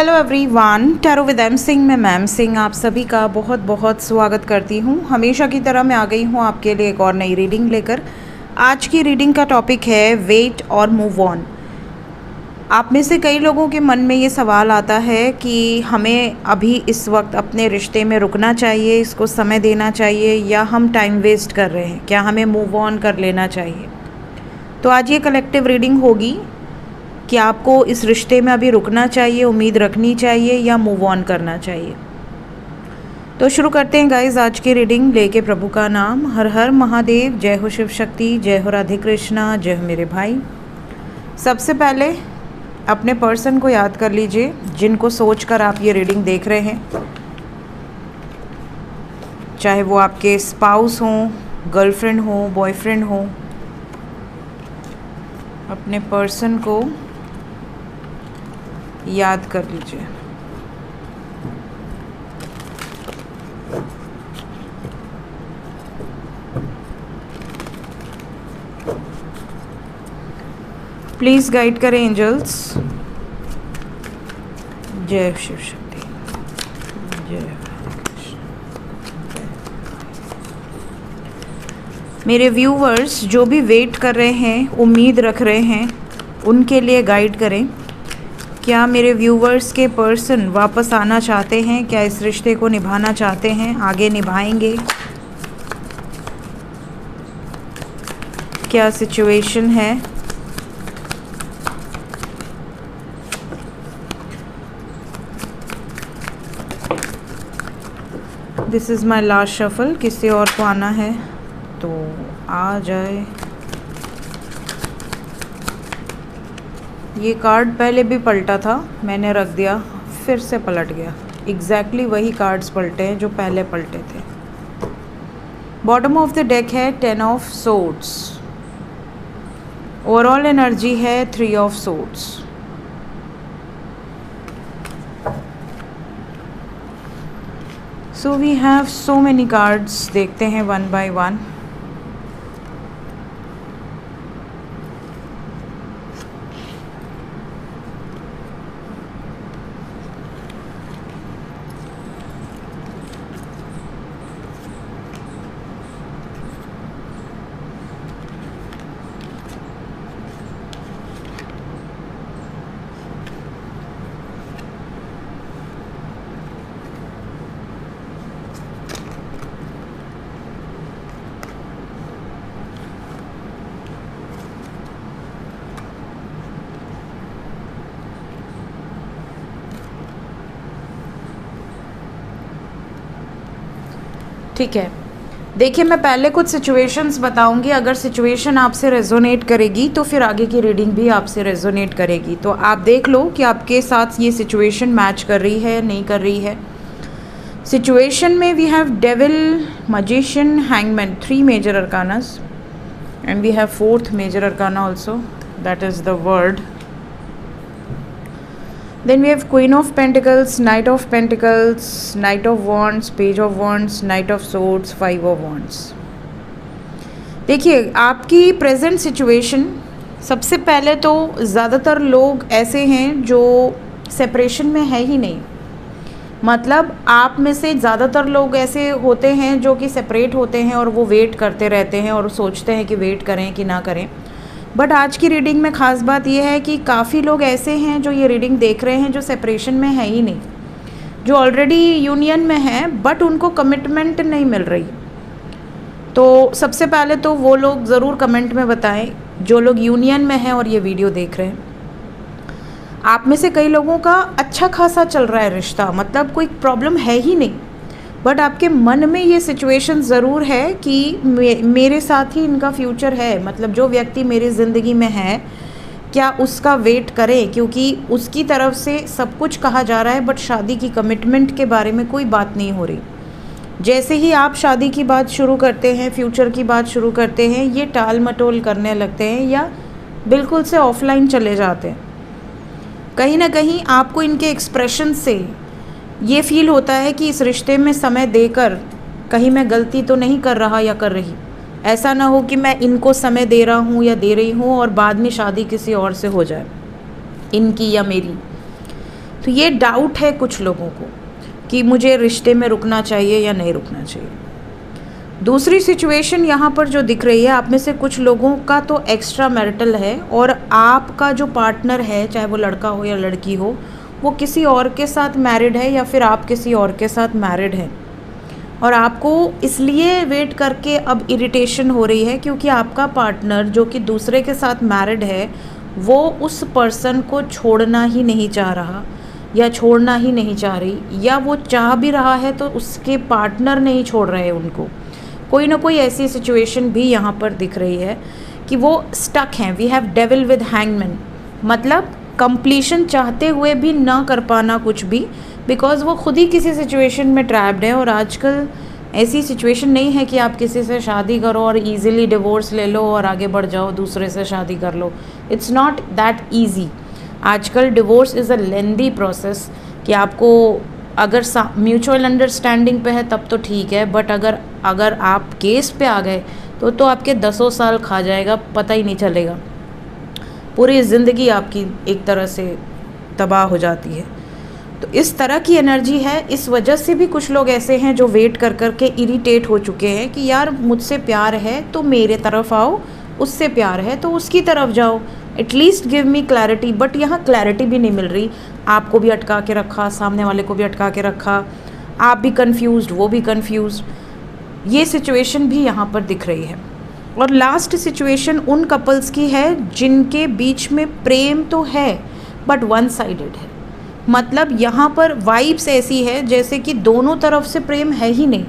Hello everyone, tarot with M Singh में ma'am Singh आप सभी का बहुत बहुत स्वागत करती हूँ। हमेशा की तरह मैं आ गई हूँ आपके लिए एक और नई रीडिंग लेकर। आज की रीडिंग का टॉपिक है वेट और मूव ऑन। आप में से कई लोगों के मन में ये सवाल आता है कि हमें अभी इस वक्त अपने रिश्ते में रुकना चाहिए, इसको समय देना चाहिए, या हम टाइम वेस्ट कर रहे हैं, क्या हमें मूव ऑन कर लेना चाहिए। तो आज ये कलेक्टिव रीडिंग होगी कि आपको इस रिश्ते में अभी रुकना चाहिए, उम्मीद रखनी चाहिए, या मूव ऑन करना चाहिए। तो शुरू करते हैं गाइस आज की रीडिंग लेके प्रभु का नाम। हर हर महादेव, जय हो शिव शक्ति, जय हो राधे कृष्णा, जय हो मेरे भाई। सबसे पहले अपने पर्सन को याद कर लीजिए जिनको सोचकर आप ये रीडिंग देख रहे हैं, चाहे वो आपके स्पाउस हों, गर्लफ्रेंड हो, बॉयफ्रेंड हो। अपने पर्सन को याद कर लीजिए। प्लीज गाइड करें एंजल्स। जय शिव शक्ति, जय कृष्ण। मेरे व्यूवर्स जो भी वेट कर रहे हैं, उम्मीद रख रहे हैं, उनके लिए गाइड करें। क्या मेरे व्यूवर्स के पर्सन वापस आना चाहते हैं? क्या इस रिश्ते को निभाना चाहते हैं? आगे निभाएंगे? क्या सिचुएशन है? This is my last shuffle. किसी और को आना है तो आ जाए। ये कार्ड पहले भी पलटा था, मैंने रख दिया, फिर से पलट गया। एग्जैक्टली वही कार्ड्स पलटे हैं जो पहले पलटे थे। बॉटम ऑफ द डेक है 10 ऑफ सोर्ड्स। ओवरऑल एनर्जी है 3 of swords. So we have so many cards. देखते हैं वन बाय वन। ठीक है, देखिए मैं पहले कुछ सिचुएशंस बताऊंगी। अगर सिचुएशन आपसे रेजोनेट करेगी तो फिर आगे की रीडिंग भी आपसे रेजोनेट करेगी। तो आप देख लो कि आपके साथ ये सिचुएशन मैच कर रही है, नहीं कर रही है। सिचुएशन में we have devil, magician, hangman, 3 major arcanas, and we have 4th major arcana also, that is the word. Then we have Queen of Pentacles, Knight of Pentacles, Knight of Wands, Page of Wands, Knight of Swords, 5 of Wands। देखिए आपकी present situation, सबसे पहले तो ज़्यादातर लोग ऐसे हैं जो सेपरेशन में है ही नहीं। मतलब आप में से ज़्यादातर लोग ऐसे होते हैं जो कि सेपरेट होते हैं और वो वेट करते रहते हैं और सोचते हैं कि वेट करें कि ना करें। बट आज की रीडिंग में ख़ास बात यह है कि काफ़ी लोग ऐसे हैं जो ये रीडिंग देख रहे हैं जो सेपरेशन में है ही नहीं, जो ऑलरेडी यूनियन में है बट उनको कमिटमेंट नहीं मिल रही। तो सबसे पहले तो वो लोग ज़रूर कमेंट में बताएं जो लोग यूनियन में हैं और ये वीडियो देख रहे हैं। आप में से कई लोगों का अच्छा खासा चल रहा है रिश्ता, मतलब कोई प्रॉब्लम है ही नहीं, बट आपके मन में ये सिचुएशन ज़रूर है कि मेरे साथ ही इनका फ्यूचर है। मतलब जो व्यक्ति मेरी ज़िंदगी में है, क्या उसका वेट करें, क्योंकि उसकी तरफ से सब कुछ कहा जा रहा है बट शादी की कमिटमेंट के बारे में कोई बात नहीं हो रही। जैसे ही आप शादी की बात शुरू करते हैं, फ्यूचर की बात शुरू करते हैं, ये टाल मटोल करने लगते हैं या बिल्कुल से ऑफलाइन चले जाते हैं। कहीं ना कहीं आपको इनके एक्सप्रेशन से ये फील होता है कि इस रिश्ते में समय देकर कहीं मैं गलती तो नहीं कर रहा या कर रही। ऐसा ना हो कि मैं इनको समय दे रहा हूँ या दे रही हूँ और बाद में शादी किसी और से हो जाए, इनकी या मेरी। तो ये डाउट है कुछ लोगों को कि मुझे रिश्ते में रुकना चाहिए या नहीं रुकना चाहिए। दूसरी सिचुएशन यहाँ पर जो दिख रही है, आप में से कुछ लोगों का तो एक्स्ट्रा मैरिटल है और आपका जो पार्टनर है, चाहे वो लड़का हो या लड़की हो, वो किसी और के साथ मैरिड है या फिर आप किसी और के साथ मैरिड हैं। और आपको इसलिए वेट करके अब इरिटेशन हो रही है क्योंकि आपका पार्टनर जो कि दूसरे के साथ मैरिड है, वो उस पर्सन को छोड़ना ही नहीं चाह रहा या छोड़ना ही नहीं चाह रही, या वो चाह भी रहा है तो उसके पार्टनर नहीं छोड़ रहे उनको। कोई ना कोई ऐसी सिचुएशन भी यहाँ पर दिख रही है कि वो स्टक हैं। We have devil with hangman, मतलब कंप्लीशन चाहते हुए भी ना कर पाना कुछ भी, बिकॉज़ वो खुद ही किसी सिचुएशन में ट्रैप्ड है। और आजकल ऐसी सिचुएशन नहीं है कि आप किसी से शादी करो और इजीली डिवोर्स ले लो और आगे बढ़ जाओ, दूसरे से शादी कर लो। It's not that easy. आजकल divorce is a lengthy process कि आपको अगर म्यूचुअल अंडरस्टैंडिंग पे है तब तो ठीक है, बट अगर आप केस पे आ गए तो आपके 10 साल खा जाएगा, पता ही नहीं चलेगा। पूरी ज़िंदगी आपकी एक तरह से तबाह हो जाती है। तो इस तरह की एनर्जी है। इस वजह से भी कुछ लोग ऐसे हैं जो वेट कर कर के इरिटेट हो चुके हैं कि यार मुझसे प्यार है तो मेरे तरफ आओ, उससे प्यार है तो उसकी तरफ जाओ, at least give me clarity. But यहाँ क्लैरिटी भी नहीं मिल रही। आपको भी अटका के रखा, सामने वाले को भी अटका के रखा, आप भी कन्फ्यूज्ड, वो भी कन्फ्यूज्ड। ये सिचुएशन भी यहाँ पर दिख रही है। और लास्ट सिचुएशन उन कपल्स की है जिनके बीच में प्रेम तो है बट वन साइडेड है। मतलब यहाँ पर वाइब्स ऐसी है जैसे कि दोनों तरफ से प्रेम है ही नहीं।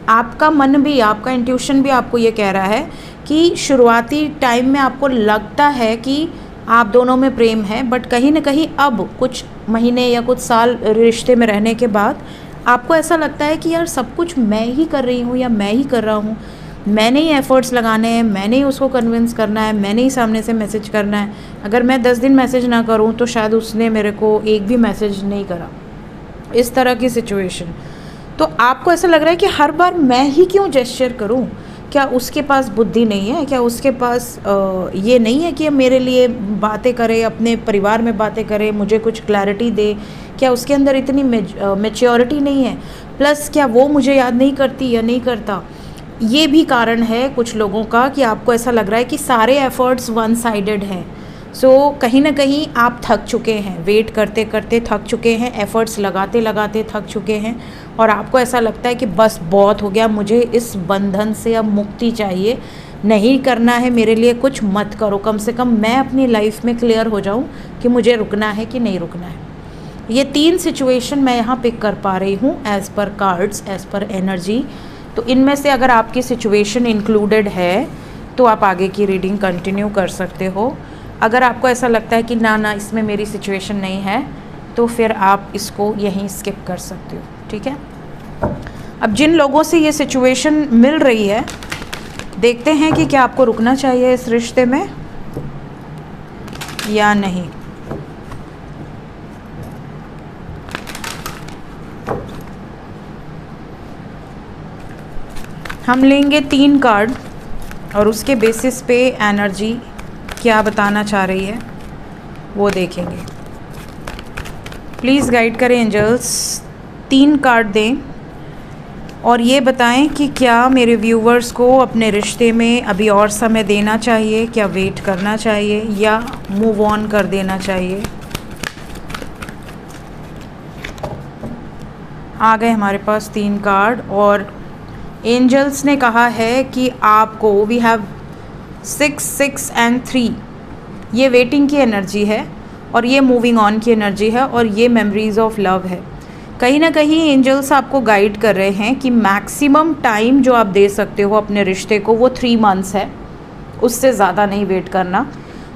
आपका मन भी, आपका इंट्यूशन भी आपको ये कह रहा है कि शुरुआती टाइम में आपको लगता है कि आप दोनों में प्रेम है, बट कहीं ना कहीं अब कुछ महीने या कुछ साल रिश्ते में रहने के बाद आपको ऐसा लगता है कि यार सब कुछ मैं ही कर रही हूँ या मैं ही कर रहा हूँ, मैंने ही एफ़र्ट्स लगाने हैं, मैंने ही उसको कन्विंस करना है, मैंने ही सामने से मैसेज करना है। अगर मैं 10 दिन मैसेज ना करूं तो शायद उसने मेरे को एक भी मैसेज नहीं करा। इस तरह की सिचुएशन। तो आपको ऐसा लग रहा है कि हर बार मैं ही क्यों जेस्चर करूं? क्या उसके पास बुद्धि नहीं है? क्या उसके पास ये नहीं है कि मेरे लिए बातें करे, अपने परिवार में बातें करे, मुझे कुछ क्लैरिटी दे? क्या उसके अंदर इतनी मैच्योरिटी नहीं है? प्लस क्या वो मुझे याद नहीं करती या नहीं करता? ये भी कारण है कुछ लोगों का कि आपको ऐसा लग रहा है कि सारे एफ़र्ट्स वन साइडेड हैं। सो कहीं ना कहीं आप थक चुके हैं, वेट करते करते थक चुके हैं, एफ़र्ट्स लगाते लगाते थक चुके हैं, और आपको ऐसा लगता है कि बस बहुत हो गया, मुझे इस बंधन से अब मुक्ति चाहिए, नहीं करना है मेरे लिए कुछ, मत करो, कम से कम मैं अपनी लाइफ में क्लियर हो जाऊं कि मुझे रुकना है कि नहीं रुकना है। ये 3 सिचुएशन मैं यहाँ पिक कर पा रही हूँ as per cards, as per energy. तो इनमें से अगर आपकी सिचुएशन इंक्लूडेड है तो आप आगे की रीडिंग कंटिन्यू कर सकते हो। अगर आपको ऐसा लगता है कि ना इसमें मेरी सिचुएशन नहीं है तो फिर आप इसको यहीं स्किप कर सकते हो, ठीक है। अब जिन लोगों से ये सिचुएशन मिल रही है, देखते हैं कि क्या आपको रुकना चाहिए इस रिश्ते में या नहीं। हम लेंगे 3 कार्ड और उसके बेसिस पे एनर्जी क्या बताना चाह रही है वो देखेंगे। प्लीज़ गाइड करें एंजल्स, 3 कार्ड दें और ये बताएं कि क्या मेरे व्यूवर्स को अपने रिश्ते में अभी और समय देना चाहिए, क्या वेट करना चाहिए या मूव ऑन कर देना चाहिए। आ गए हमारे पास 3 कार्ड और एंजल्स ने कहा है कि आपको वी हैव 6, 6 and 3, ये वेटिंग की एनर्जी है और ये मूविंग ऑन की एनर्जी है और ये मेमोरीज ऑफ लव है। कहीं ना कहीं एंजल्स आपको गाइड कर रहे हैं कि मैक्सिमम टाइम जो आप दे सकते हो अपने रिश्ते को वो 3 मंथ्स है, उससे ज़्यादा नहीं वेट करना।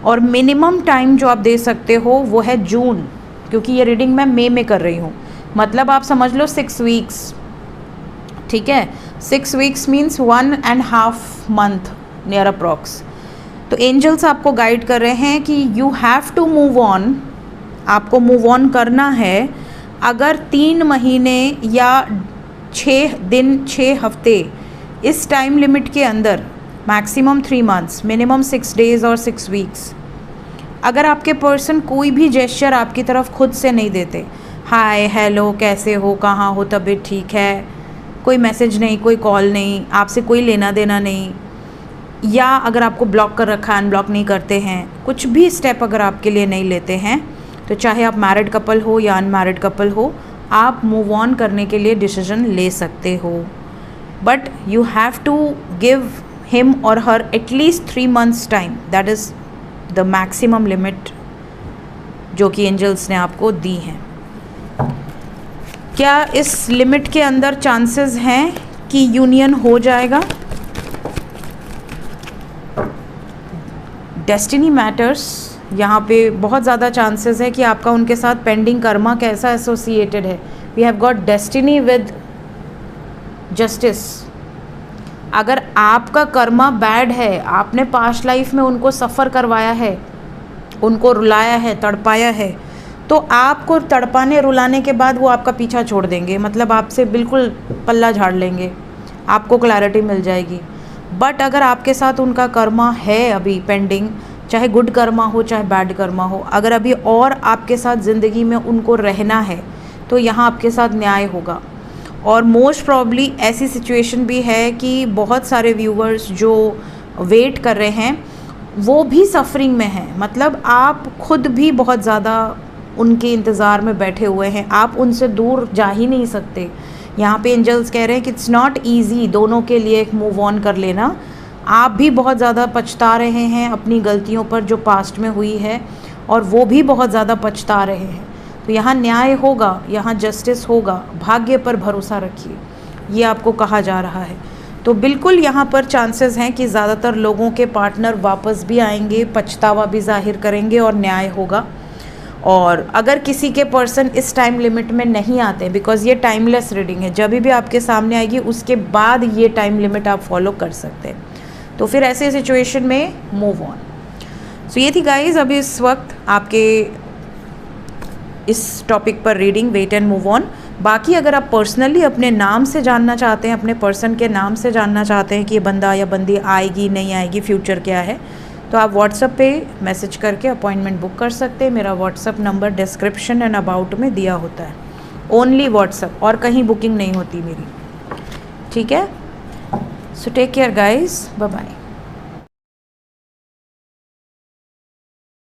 और मिनिमम टाइम जो आप दे सकते हो वो है जून, क्योंकि ये रीडिंग मैं मई में कर रही हूँ, मतलब आप समझ लो 6 वीक्स, ठीक है। 6 weeks means 1.5 month near approx. तो एंजल्स आपको गाइड कर रहे हैं कि you have to move on, आपको मूव ऑन करना है। अगर 3 महीने या 6 दिन 6 हफ्ते इस टाइम लिमिट के अंदर, मैक्सिमम 3 मंथ्स, मिनिमम 6 डेज़ और 6 वीक्स, अगर आपके पर्सन कोई भी जेस्चर आपकी तरफ खुद से नहीं देते, हाय हेलो कैसे हो, कहाँ हो, तबीयत ठीक है, कोई मैसेज नहीं, कोई कॉल नहीं, आपसे कोई लेना देना नहीं, या अगर आपको ब्लॉक कर रखा है, अनब्लॉक नहीं करते हैं, कुछ भी स्टेप अगर आपके लिए नहीं लेते हैं, तो चाहे आप मैरिड कपल हो या अनमैरिड कपल हो, आप मूव ऑन करने के लिए डिसीजन ले सकते हो। But you have to give him or her at least 3 months time, that is the maximum limit जो कि एंजल्स ने आपको दी हैं। क्या इस लिमिट के अंदर चांसेस हैं कि यूनियन हो जाएगा? डेस्टिनी मैटर्स, यहाँ पे बहुत ज़्यादा चांसेस है कि आपका उनके साथ पेंडिंग कर्मा कैसा एसोसिएटेड है। We have got destiny with justice. अगर आपका कर्मा बैड है, आपने पास्ट लाइफ में उनको सफ़र करवाया है, उनको रुलाया है, तड़पाया है, तो आपको तड़पाने रुलाने के बाद वो आपका पीछा छोड़ देंगे, मतलब आपसे बिल्कुल पल्ला झाड़ लेंगे, आपको क्लैरिटी मिल जाएगी। बट अगर आपके साथ उनका कर्मा है अभी पेंडिंग, चाहे गुड कर्मा हो चाहे बैड कर्मा हो, अगर अभी और आपके साथ ज़िंदगी में उनको रहना है, तो यहाँ आपके साथ न्याय होगा। और मोस्ट प्रॉब्ली ऐसी सिचुएशन भी है कि बहुत सारे व्यूवर्स जो वेट कर रहे हैं वो भी सफरिंग में हैं, मतलब आप खुद भी बहुत ज़्यादा उनके इंतज़ार में बैठे हुए हैं, आप उनसे दूर जा ही नहीं सकते। यहाँ पे एंजल्स कह रहे हैं कि इट्स नॉट ईजी दोनों के लिए एक मूव ऑन कर लेना। आप भी बहुत ज़्यादा पछता रहे हैं अपनी गलतियों पर जो पास्ट में हुई है, और वो भी बहुत ज़्यादा पछता रहे हैं। तो यहाँ न्याय होगा, यहाँ जस्टिस होगा, भाग्य पर भरोसा रखिए, ये आपको कहा जा रहा है। तो बिल्कुल यहाँ पर चांसेस हैं कि ज़्यादातर लोगों के पार्टनर वापस भी आएंगे, पछतावा भी जाहिर करेंगे और न्याय होगा। और अगर किसी के पर्सन इस टाइम लिमिट में नहीं आते, बिकॉज ये टाइमलेस रीडिंग है, जब भी आपके सामने आएगी उसके बाद ये टाइम लिमिट आप फॉलो कर सकते हैं, तो फिर ऐसे सिचुएशन में मूव ऑन। सो ये थी गाइज अभी इस वक्त आपके इस टॉपिक पर reading, wait and move on. बाकी अगर आप पर्सनली अपने नाम से जानना चाहते हैं, अपने पर्सन के नाम से जानना चाहते हैं कि ये बंदा या बंदी आएगी नहीं आएगी, फ्यूचर क्या है, तो आप व्हाट्सएप पे मैसेज करके अपॉइंटमेंट बुक कर सकते हैं। मेरा WhatsApp number description and about में दिया होता है, ओनली व्हाट्सएप, और कहीं बुकिंग नहीं होती मेरी, ठीक है। So take care guys, bye bye.